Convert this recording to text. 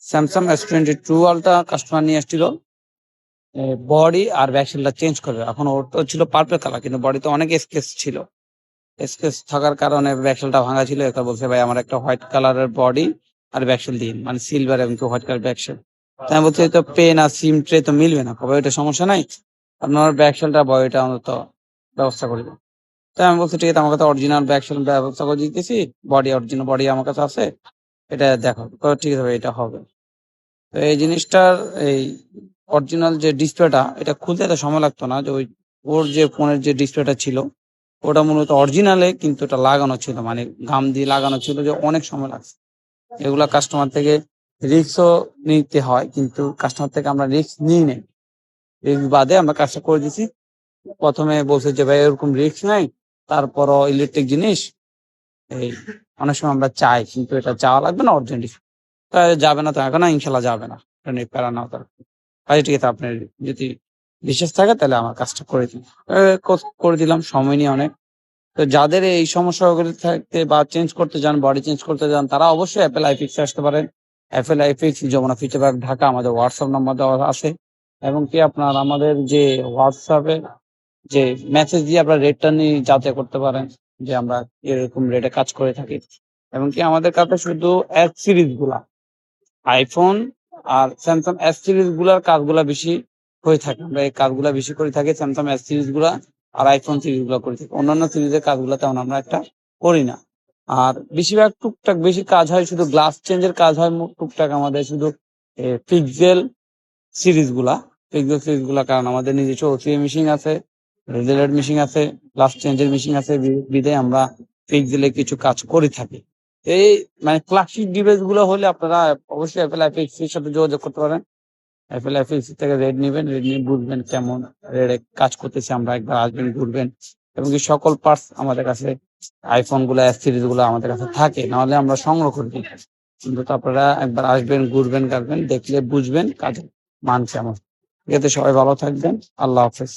Samsung S22 ultra customer নিয়ে এসেছিল body আর ব্যাকশেলটা change করবে। এখন ওর তো ছিল পার্পল কালার, কিন্তু বডিতে অনেক স্কেচ ছিল। স্কেচ থাকার কারণে ব্যাকশেলটা ভাঙা ছিল। এটা বলছে ভাই আমার একটা হোয়াইট কালারের বডি আর ব্যাকশেল দিন, মানে সিলভার এবং হোয়াইট কালার ব্যাকশেল। তাই আমি বলছি তো পেন আর সিম ট্রে তো মিলবে না, কবে ওইটা সমস্যা নাই, আপনার ব্যাকশেলটা বডিটা অন্তত ব্যবস্থা করে দিন। তাই আমি বলছি ঠিক আছে, আমার কাছে অরিজিনাল ব্যাকশেল ব্যবস্থা করে দিতেছি, বডি অরিজিনাল বডি আমার কাছে আছে, এটা দেখো। ঠিক আছে ভাই, এটা হবে। তো এই জিনিসটার এই অরিজিনাল যে ডিসপ্লেটা, এটা খুলতে এত সময় লাগতো না। যে ওর যে ফোনের যে ডিসপ্লেটা ছিল ওটা মূলত অরিজিনালে, কিন্তু এটা লাগানো ছিল, মানে গাম দিয়ে লাগানো ছিল, যে অনেক সময় লাগছে। এগুলা কাস্টমার থেকে রিস্কও নিতে হয়, কিন্তু কাস্টমার থেকে আমরা রিস্ক নিই নেই। রিস্ক বাদে আমরা কাজটা করে দিছি। প্রথমে বলছে যে ভাই এরকম রিস্ক নাই, তারপরও ইলেকট্রিক জিনিস এই অনেক সময় আমরা চাই, কিন্তু এটা চাওয়া লাগবে না অরিজিনাল। যাবে না তো এখন, ইনশাল্লাহ যাবে না, এটা নিয়ে প্যারা নাও তার। আচ্ছা ঠিক আছে, আপনার যদি বিশ্বাস থাকে তাহলে আমার কাজটা করে দিন। করে দিলাম, সময় নিয়ে অনেক। তো যাদের এই সমস্যাগুলো থাকতে বা চেঞ্জ করতে যান, বডি চেঞ্জ করতে যান, তারা অবশ্যই অ্যাপেল আইফিক্সে আসতে পারেন। Apple iFix Jamuna Future Park Dhaka, আমাদের হোয়াটসঅ্যাপ নাম্বার দেওয়া আছে। এবং কি আপনার আমাদের যে হোয়াটসঅ্যাপে যে মেসেজ দিয়ে আপনার রেটটা নিয়ে যাচাই করতে পারেন, যে আমরা এরকম রেটে কাজ করে থাকি। এবং কি আমাদের কাছে শুধু এস সিরিজ গুলা, আইফোন আর স্যামসাং এস সিরিজ গুলার কাজগুলা বেশি হয়ে থাকে। আমরা এই কাজগুলা বেশি করে থাকি, স্যামসাং এস সিরিজ গুলা আর আইফোন সিরিজ গুলা করে থাকি। অন্যান্য সিরিজের কাজগুলো তেমন আমরা একটা করি না। আর বেশিরভাগ টুকটাক বেশি কাজ হয়, শুধু গ্লাস চেঞ্জের কাজ হয় টুকটাক আমাদের, শুধু পিক্সেল সিরিজ গুলা। পিক্সেল সিরিজ গুলা কারণ আমাদের নিজস্ব ওসিএ মেশিন আছে, রেজেলেট মেশিন আছে, গ্লাস চেঞ্জের মেশিন আছে, বিদে আমরা পিক্সেলে কিছু কাজ করে থাকি। এই মানে ক্লাসিক ডিভাইস গুলো হলে আপনারা অবশ্যই অ্যাপেল আইফিক্স এর সাথে যোগাযোগ করতে পারেন। অ্যাপেল আইফিক্স থেকে রেড নিবেন, রেড নিয়ে বুঝবেন কেমন রেডে কাজ করতেছে। আমরা একবার আসবেন, ঘুরবেন। এবং কি সকল পার্টস আমাদের কাছে, আইফোন গুলা এস সিরিজ গুলো আমাদের কাছে থাকে, নাহলে আমরা সংগ্রহ করে দিই। কিন্তু তো আপনারা একবার আসবেন, ঘুরবেন, দেখলে বুঝবেন কাজের মান কেমন। এতে সবাই ভালো থাকবেন। আল্লাহ হাফেজ।